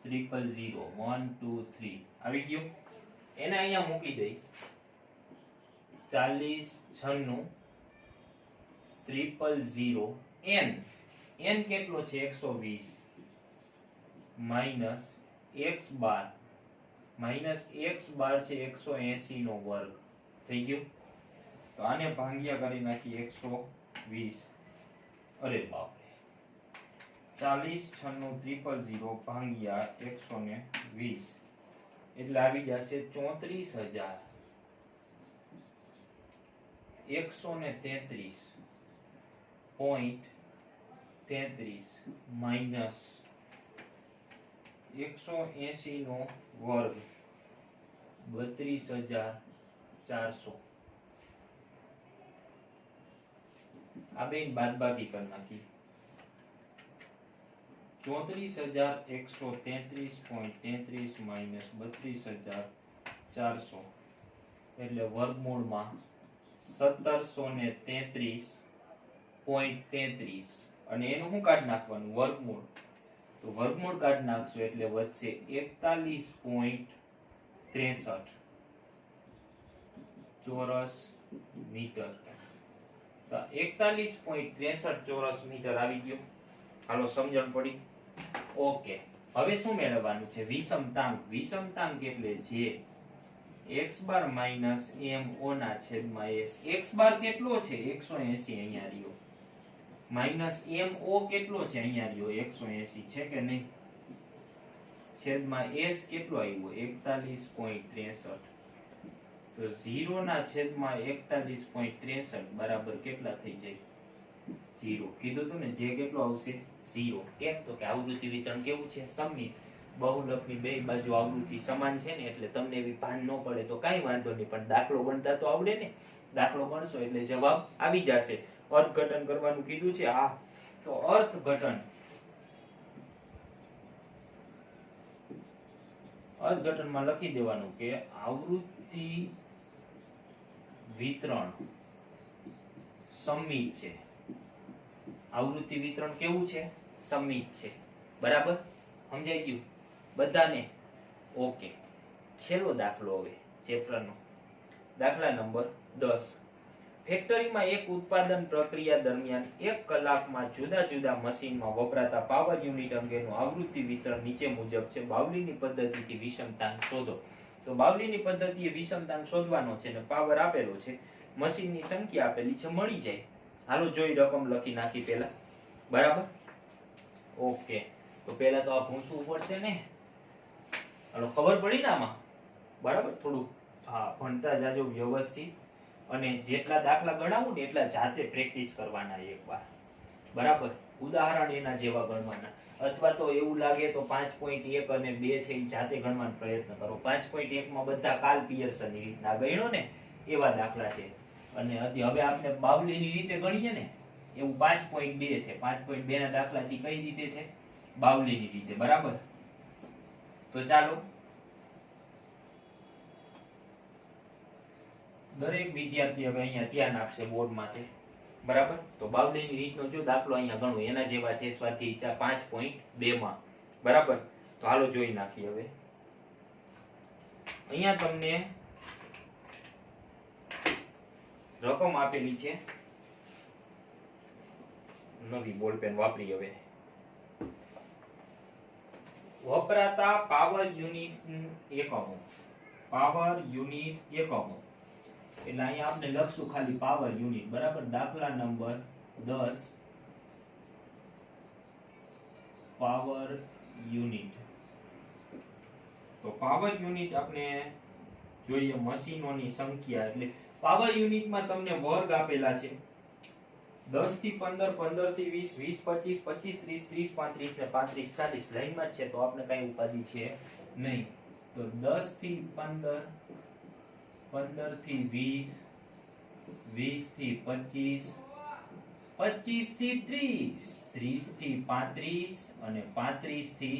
000 1 2 3 આવી ગયું. એને અહીંયા મૂકી દઈ 40 96 000 n કેટલો છે? 120 માઈનસ x બાર છે 180 નો વર્ગ થઈ ગયું. તો આને ભાંગ્યા કરી નાખી 120. અરે બાપ રે, 40 96 000 ભાંગ્યા 120 એટલે આવી જશે 34,133.33 માઈનસ 180 નો વર્ગ 32,400. આ બેન બાદબાકી કરી નાખી. 34,133.33 માઈનસ 32,400 એટલે વર્ગમૂળમાં 1733.33 અને એનું શું કાઢી નાખવાનું? વર્ગમૂળ. તો વર્ગમૂળ કાઢી નાખશો એટલે વધશે 41.63 ચોરસ મીટર. તો 41.63 ચોરસ મીટર આવી ગયો. હાલો સમજણ પડી? ઓકે. હવે શું મેળવવાનું છે? વિષમતાંક. વિષમતાંક એટલે જે x બાર માઈનસ mo ના છેદમાં s. x બાર કેટલો છે? 180 અહીંયા રહ્યો. માઈનસ mo કેટલો છે? અહીંયા રહ્યો 180 છે કે નહીં? છેદમાં s કેટલો આવ્યો? 41.63. તો 0 ના છેદમાં 41.63 બરાબર કેટલા થઈ જાય? 0. કીધું તું ને જે કેટલો આવશે? 0. કેમ? તો કે આવૃત્તિ વિતરણ કેવું છે? સમમિત. બહુલકની બે બાજુ આવૃત્તિ સમાન છે ને એટલે તમને એવી ભાન ન પડે તો કાઈ વાંધો નહીં, પણ દાખલો ગણતા તો આવડે ને. દાખલો ગણશો એટલે જવાબ આવી જશે. અર્થઘટન કરવાનું કીધું છે. હા, તો અર્થઘટનમાં લખી દેવાનું કે આવૃત્તિ વિતરણ સમમિત છે. આવૃત્તિ વિતરણ કેવું છે? સમમિત છે. બરાબર સમજાઈ ગયું બધાને? ઓકે. છેલ્લો દાખલો હવે ચેપ્ટરનો, દાખલા નંબર 10. ફેક્ટરીમાં એક ઉત્પાદન પ્રક્રિયા દરમિયાન 1 કલાકમાં જુદા જુદા મશીનમાં વપરાતા પાવર યુનિટ અંગેનું આવૃત્તિ વિતરણ નીચે મુજબ છે. બાવલીની પદ્ધતિથી વિષમતાંક શોધો. તો બાવલીની પદ્ધતિએ વિષમતાંક શોધવાનો છે ને પાવર આપેલો છે, મશીનની સંખ્યા આપેલી છે, મળી જાય. હાલો જોઈ રકમ લખી નાખી પેલા. બરાબર, ઓકે. તો પેલા તો આ ભૂંસવું પડશે ને. હાલો ખબર પડી ને આમાં? બરાબર, થોડું હા ભણતા જાજો વ્યવસ્થિત, અને જેટલા દાખલા ગણાવું ને એટલા જાતે પ્રેક્ટિસ કરવાના એકવાર. બરાબર, ઉદાહરણ એના જેવા ગણવાના. અથવા તો એવું લાગે તો 5.1 અને 2 છે એ જાતે ગણવાનો પ્રયત્ન કરો. 5.1 માં બધા કાર્લ પિયર્સનની રીતના ગણ્યો ને એવા દાખલા છે. અને હવે આપણે બાવલીની રીતે ગણીએ ને એવું 5.2 છે. 5.2 ના દાખલા છે કઈ રીતે છે? બાવલીની રીતે. બરાબર, તો ચાલો દરેક વિદ્યાર્થી હવે અહીંયા ધ્યાન આપશે બોર્ડ માંથી. બરાબર, તો બાવલીની રીતનો જો દાખલો અહીંયા ગણો એના જેવા છે સ્વાધ્યાય 5.2 માં. બરાબર, તો હાલો જોઈ નાખીએ. હવે અહીંયા તમને રકમ આપેલી છે. નવી બોલપેન વાપરી. હવે વપરાતા પાવર યુનિટ એકમો. પાવર યુનિટ એકમો એટલે અહીંયા આપણે લખશું ખાલી પાવર યુનિટ. બરાબર, દાખલા નંબર 10 પાવર યુનિટ. તો પાવર યુનિટ આપણે જોઈએ મશીનોની સંખ્યા. એટલે પાવર યુનિટમાં તમને વર્ગ આપેલા છે 10 થી 15, 15 થી 20, 20 25, 25 30, 30 35 ને 35 40 લાઈનમાં જ છે, તો આપણે કઈ ઉપાધિ છે નહીં. તો 10 થી 15, 15 થી 20, 20 થી 25, 25 થી 30, 30 થી 35 અને 35 થી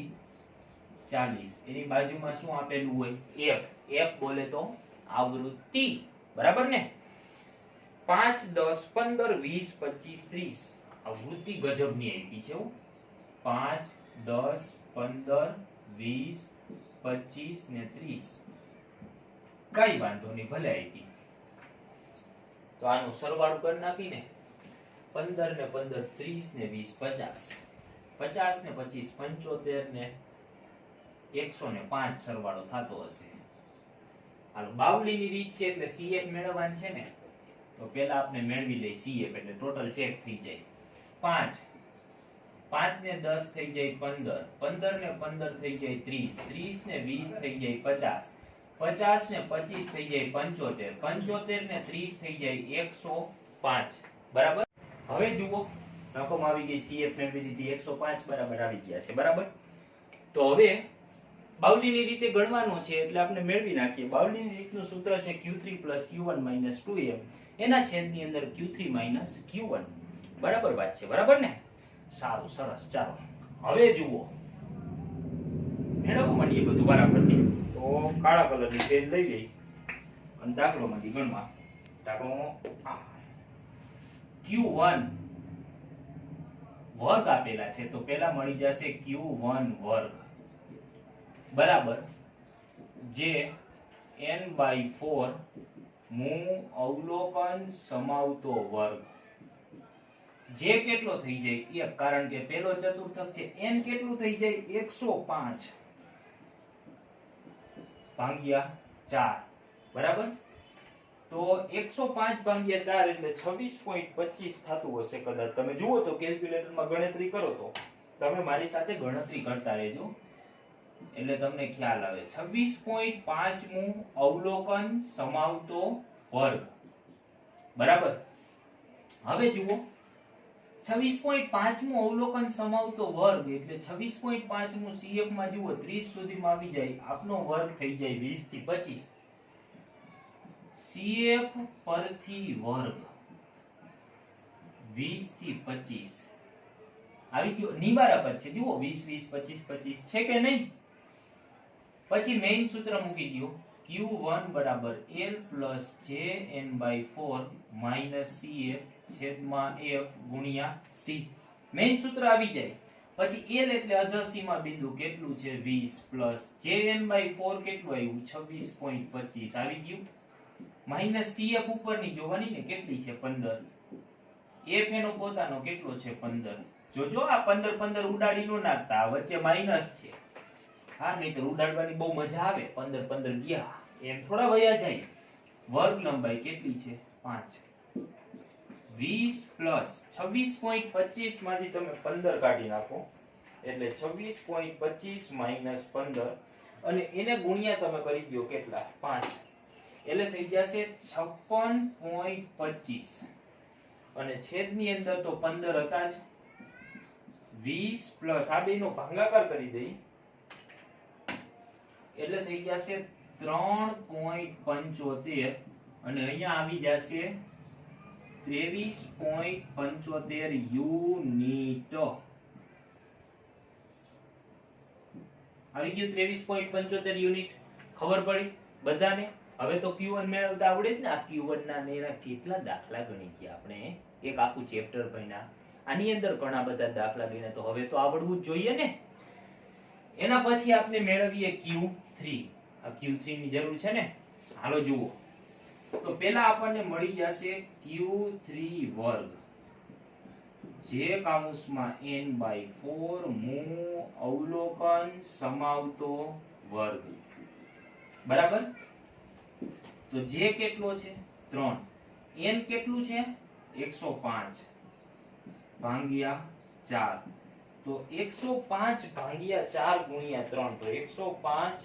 40. એની બાજુમાં શું આપેલું હોય? f. f બોલે તો આવૃત્તિ. બરાબર ને? 5, 10, 15, 20, 25, 30 આવૃત્તિ ગજબની આપી છે. 5, 10, 15, 20, 25 ને 30 કઈ વાંધો નહીં, ભલે આપી. તો આનું સરવાળો કરી નાખીને 15 ને 15 30 ને 20 50, 50 ને 25 75 ને 105 સરવાળો થતો હશે. હાલો બાવલીની રીત છે એટલે CF મેળવવાનું છે ને, તો પહેલા આપણે મેળવી લઈએ CF એટલે ટોટલ ચેક થઈ જાય. 5, 5 ને 10 થઈ જાય 15, 15 ને 15 થઈ જાય 30, 30 ને 20 થઈ જાય 50, 50 ને 25 થઈ જાય 75, 75 ને 30 થઈ જાય 105. બરાબર, હવે જુઓ રકમ આવી ગઈ. CF મેળવી દીધી 105 બરાબર આવી ગયા છે. બરાબર, તો હવે બાવલીની રીતે ગણવાનો છે એટલે આપણે મેળવી નાખીએ. બાવલીની રીતનું સૂત્ર છે Q3 Q1 2m એના છેદની અંદર Q3 Q1. બરાબર વાત છે. બરાબર ને? સારું, સરસ. ચાલો હવે જુઓ મેળવવા માંડીએ બધું બરાબરથી. તો કાળા કલરની પેન લઈ લઈ અને દાખલો માંથી ગણવા. દાખલો Q1 વર્ગ આપેલા છે તો પહેલા મળી જશે Q1 વર્ગ બરાબર જે n/4 મું અવલોકન સમાવતો વર્ગ. જે કેટલો થઈ જાય 1, કારણ કે પેલો ચતુર્થક છે. n કેટલું થઈ જાય 105 ભાગ્યા 4. બરાબર, તો 105 ભાગ્યા 4 એટલે 26.25 થતું હશે કદાચ. તમે જુઓ તો કેલ્ક્યુલેટરમાં ગણતરી કરો તો તમે મારી સાથે ગણતરી કરતા રહેજો એટલે તમને ખ્યાલ આવે. 26.5 મું અવલોકન સમાવતો વર્ગ. બરાબર, હવે જુઓ 26.5 મું અવલોકન સમાવતો વર્ગ એટલે 26.5 મું CF માં જુઓ 30 સુધીમાં આવી જાય. આપનો વર્ગ થઈ જાય 20 થી 25. CF પરથી વર્ગ 20 થી 25 આવી ગયો. નિવારક જ છે જુઓ 20 20 25 25 છે કે નહીં? પછી મેઈન સૂત્ર મૂકી દો Q1 બરાબર L plus JN/4 minus CF છેદમાં F ગુણ્યા C. મેઈન સૂત્ર આવી જાય. પછી L એટલે અધસીમા બિંદુ કેટલું છે 20 plus JN/4 કેટલું આવ્યું 26.25 આવી ગયું. માઇનસ CF ઉપરની જોવાની ને કેટલી છે 15. F એનો પોતાનો કેટલો છે 15. જોજો આ 15 15 ઉડાડી નો નાખતા, વચ્ચે માઇનસ છે. હા, નહીતર ઉડાડવાની બહુ મજા આવે. 15 15 ગયા એમ થોડા વયા જાય. વર્ગ લંબાઈ કેટલી છે 5. 20 પ્લસ 26.25 માંથી તમે 15 કાઢી નાખો એટલે 26.25 માઇનસ 15 અને એને ગુણ્યા તમે કરી દો કેટલા 5 એટલે થઈ જશે 56.25 અને છેદની અંદર તો 15 હતા જ. 20 પ્લસ આ બેનો ભાગાકાર કરી દઈ એટલે થઈ જશે 3.75 અને અહીંયા આવી જશે 23.75 યુનિટ. આવી ગયું 23.75 યુનિટ. ખબર પડી બધાને? હવે તો Q1 મેળવતા આવડે જ ને. આ Q1 ના ને એના કેટલા દાખલા ગણી ગયા આપણે, એક આખું ચેપ્ટર ભણ્યા. આની અંદર ઘણા બધા દાખલા ગણ્યા, તો હવે તો આવડવું જ જોઈએ ને. એના પછી આપણે મેળવીએ Q3. આ Q3 ની જરૂર છે ને. હાલો જુઓ. તો પહેલા આપણને મળી જશે Q3 વર્ગ, જે કાઉન્સમાં n/4 મૂ અવલોકન સમાવતો વર્ગ. બરાબર? તો જે કેટલો છે 3, n કેટલું છે 105 ભાગ્યા 4. તો 105 ભાગ્યા 4 ગુણ્યા 3, તો 105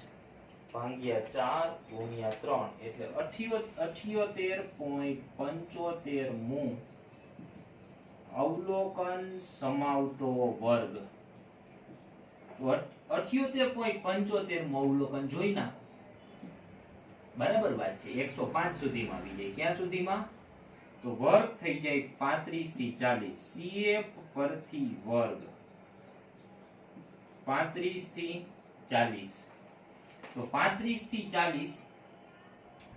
ભાગ્યા 4 ગુણ્યા 3 એટલે 78.75 મૂ અવલોકન સમાવતો વર્ગ. તો 78.75 મૂ અવલોકન જોઈ નાખો. બરાબર વાત છે. 105 સુધીમાં આવી જાય. ક્યાં સુધીમાં? તો વર્ગ થઈ જાય 35 થી 40. CF પરથી વર્ગ 35 થી 40. તો 35 થી 40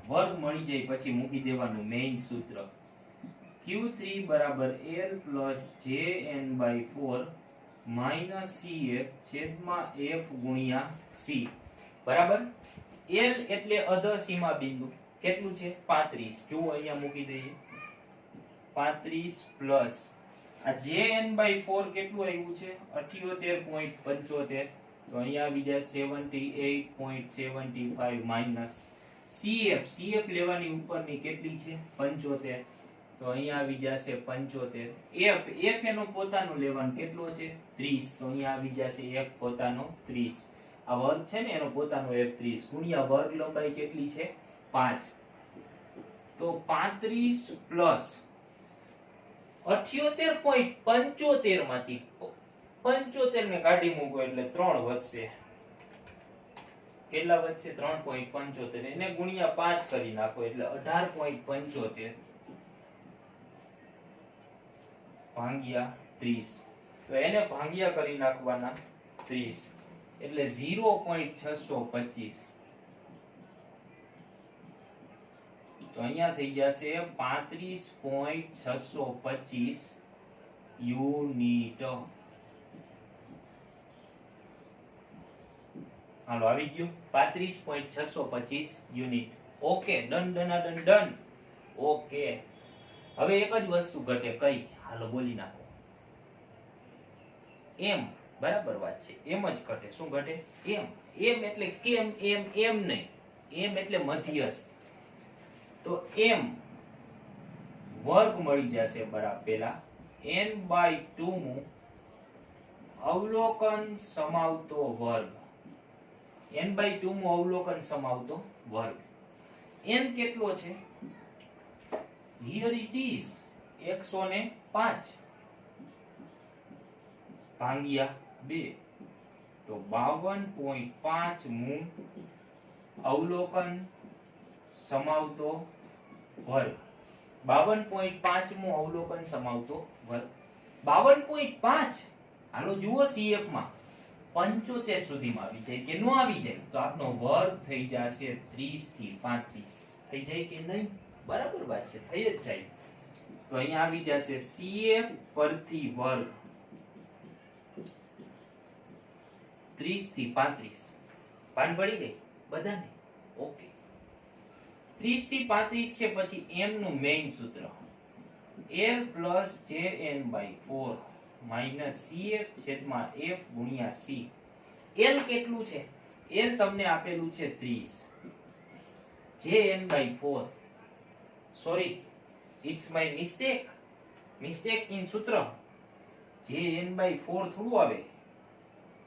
વર્ગ મળી જાય પછી મૂકી દેવાનું મેઇન સૂત્ર. Q3 બરાબર L plus JN/4 minus CF છેદમાં F ગુણ્યા C. બરાબર? L એટલે અધ સીમા બિંદુ. કેટલું છે 35. જો અહીંયા મૂકી દઈએ 35 પ્લસ આ JN/4 કેટલું આવ્યું છે 78.75. તો અહીંયા આવી જાય 78.75 માઇનસ CF લેવાની ઉપરની કેટલી છે 75. તો અહીંયા આવી જશે 75. F એનો પોતાનો લેવાનું કેટલો છે 30. તો અહીંયા આવી જશે F પોતાનો 30. આ વર્ગ છે ને એનો પોતાનો F 30 ગુણ્યા વર્ગ લંબાઈ કેટલી છે 5. તો 35 પ્લસ 78.75 માંથી 75 ને કાઢી મૂકો એટલે 3 વધશે. કેટલા વધશે 3.75. એને ગુણ્યા 5 કરી નાખો એટલે 18.75 ભાગ્યા 30. તો એને ભાગ્યા કરી નાખવાના 30 એટલે 0.625. તો અહીંયા થઈ જશે 35.625 યુનિટ. હાલો આવી ગયું 35.625 unit. Okay, done done done done. Okay, હવે એક જ વસ્તુ ઘટે. કઈ? હાલો બોલી નાખો. એમ. બરાબર વાત છે. એમ જ ઘટે. શું ઘટે? એમ. એમ એટલે કેમ? એમ નહીં. એમ એટલે મધ્યસ્થ. તો એમ વર્ગ મળી જશે બરાબર પેલા n/2 મૂ અવલોકન સમાવતો વર્ગ. n/2 મૂ અવલોકન સમાવતો વર્ગ. n કેટલો છે? Here it is 105 ભાગ્યા 2. તો 52.5 મૂ અવલોકન સમાવતો વર્ગ. 52.5 મૂ અવલોકન સમાવતો વર્ગ. 52.5. હાલો જુઓ CF માં 75 સુધીમાં આવી જાય કે નો આવી જાય? તો આપનો વર્ગ થઈ જશે 30 થી 35. થઈ જાય કે નહીં? બરાબર વાત છે. થઈ જ જાય. તો અહીંયા આવી જશે CF પરથી વર્ગ 30 થી 35. પાન પડી ગઈ બધાને? ઓકે. 30 થી 35 છે, પછી m નું મેઇન સૂત્ર l plus jn by 4 minus cf છેદમાં f ગુણ્યા c. l કેટલું છે? l તમને આપેલું છે 30. jn by 4, sorry, it's my mistake in સૂત્ર. jn by 4 થોડું આવે,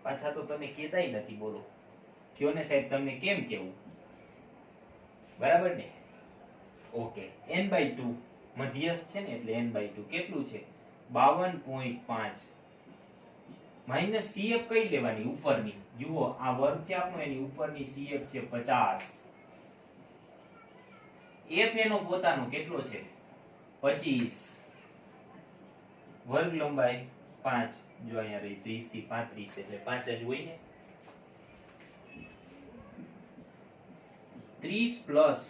પાછા તો તમે કહેતાય નથી. બોલો કયો ને સાહેબ, તમને કેમ કેવું? બરાબર ને? ઓકે, n by 2 મધ્યસ્થ છે ને, એટલે n by 2 કેટલું છે? 52.5 માઈનસ cf કઈ લેવાની? ઉપરની. જુઓ આ વર્ગ છે આપણો, એની ઉપરની cf છે 50. f એનો પોતાનો કેટલો છે? 25. વર્ગ લંબાઈ 5. જો અહીંયા રહી 30 થી 35 એટલે 5 જ હોય ને. 30 પ્લસ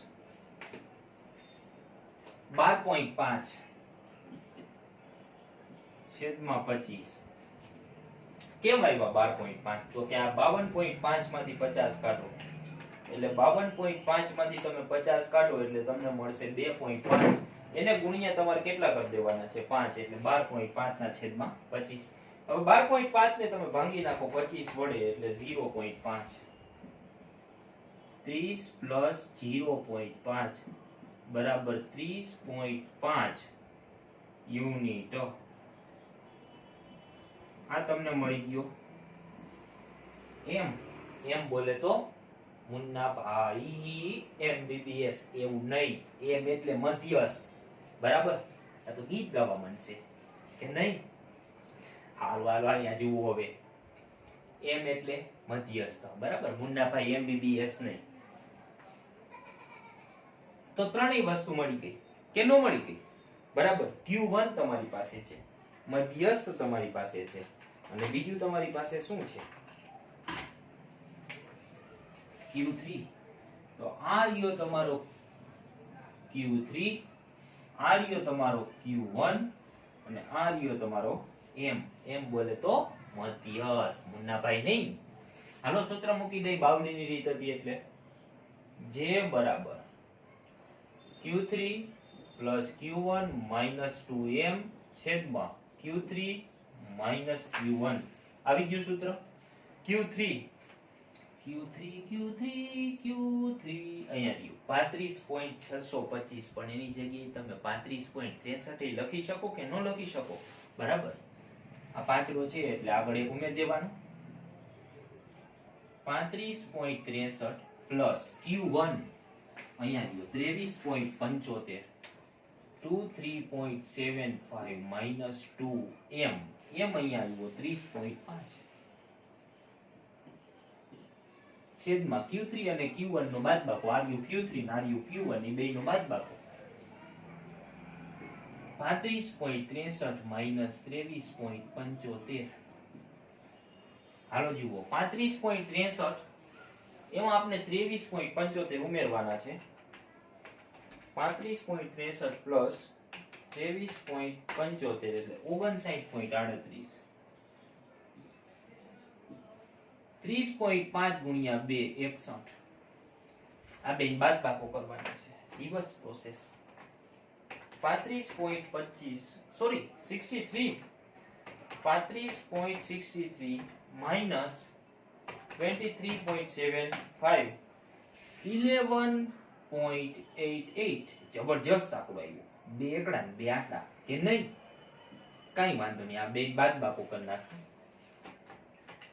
12.5 છેદમાં 25. કેમ આવ્યા 12.5? તો કે આ 52.5 માંથી 50 કાઢો, એટલે 52.5 માંથી તમે 50 કાઢો એટલે તમને મળશે 2.5. એને ગુણ્યા તમારે કેટલા કરી દેવાના છે? 5. એટલે 12.5 ના છેદમાં 25. હવે 12.5 ને તમે ભાંગી નાખો 25 વડે એટલે 0.5. 30 પ્લસ 0.5 બરાબર 30.5 યુનિટ. આ તમને મળી ગયો. એમ બોલે તો મુન્ના ભાઈ MBBS એવું નહીં. એમ એટલે મધ્યસ્થ. બરાબર? આ તો ગીત ગાવા માંડશે કે નહીં? હાલો અહીંયા જુઓ. હવે એમ એટલે મધ્યસ્થ. બરાબર? મુન્ના ભાઈ MBBS નહીં. તો ત્રણેય વસ્તુ મળી ગઈ કે ન મળી ગઈ? બરાબર? Q1 તમારી પાસે છે, મધ્યસ્થ તમારી પાસે છે, અને બીજું તમારી પાસે શું છે? Q3. તો આ રહ્યો તમારો Q3, આ રહ્યો તમારો Q1, અને આ રહ્યો તમારો M. M બોલે તો મધ્યસ્થ, મુન્નાભાઈ નહીં. હાલો સૂત્ર મૂકી દઈ. બાવલીની રીત હતી એટલે J બરાબર Q3 plus Q1 minus 2M છેદમાં Q3 minus Q1. આવી ગયું સૂત્ર. Q3 અહીંયા રહ્યું 35.625, પણ એની જગ્યાએ તમે 35.63 લખી શકો કે ન લખી શકો? બરાબર? આ પાંચડો છે એટલે આગળ એક ઉમેરી દેવાનો. 35.63 પ્લસ Q1 અહીંયા રહ્યું 23.75 23.75 minus 2M. M અહીંયા આવ્યો 30.5 છેદમાં Q3 અને Q1 નો બાદબાકો. આવ્યું Q3 ને આવ્યું Q1, ની બેયનો બાદબાકો. 35.63 minus 23.75. હાલો જુઓ 35.63 એમાં આપણે 23.75 ઉમેરવાના છે. 35.63 પ્લસ 23.75 એટલે 59.38. 30.5 ગુણ્યા 2 61. આ બે બાદબાકો કરવાના છે. Reverse process. 63 minus 23.75 11.88. જબરજસ્ત આંકડો આવ્યો. બે એકડા ને બે આંકડા કે નહીં? કઈ વાંધો નહીં. આ બે બાદબાકો કરી નાખો.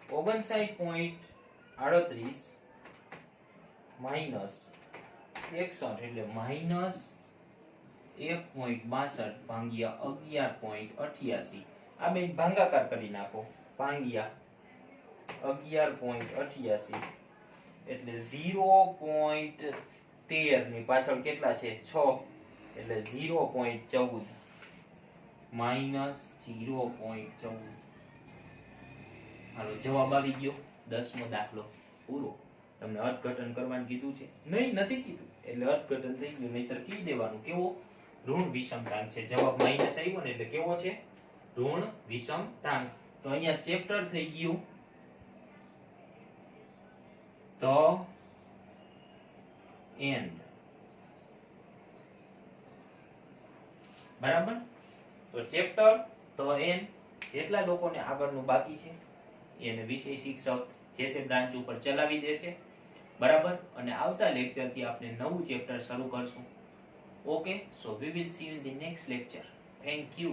59.38 માઇનસ 61 એટલે માઇનસ 1.62 ભાંગ્યા 11.88. આ બે ભાગાકાર કરી નાખો. ભાંગ્યા 11.88 એટલે 0.13 ની પાછળ કેટલા છે? 6 એટલે 0.14 માઇનસ 0.14. હાલો જવાબ આવી ગયો. 10મો દાખલો પૂરો. તમને અર્થઘટન કરવાનું કીધું છે? નહીં, નથી કીધું. એટલે અર્થઘટન થઈ ગયું. નહીતર કહી દેવાનું કેવો? ઋણ વિષમતાંક છે. જવાબ માઈનસ આવ્યો ને એટલે કેવો છે? ઋણ વિષમતાંક. તો અહીંયા ચેપ્ટર થઈ ગયું ધ એન્ડ. બરાબર. તો ચેપ્ટર તો એન જેટલા લોકોને આગળનું બાકી છે એને વિષય શિક્ષક જે તે બ્રાન્ચ ઉપર ચલાવી દેશે. બરાબર. અને આવતા લેક્ચરથી આપણે નવું ચેપ્ટર શરૂ કરશું. Okay, so we will see you in the next lecture. Thank you.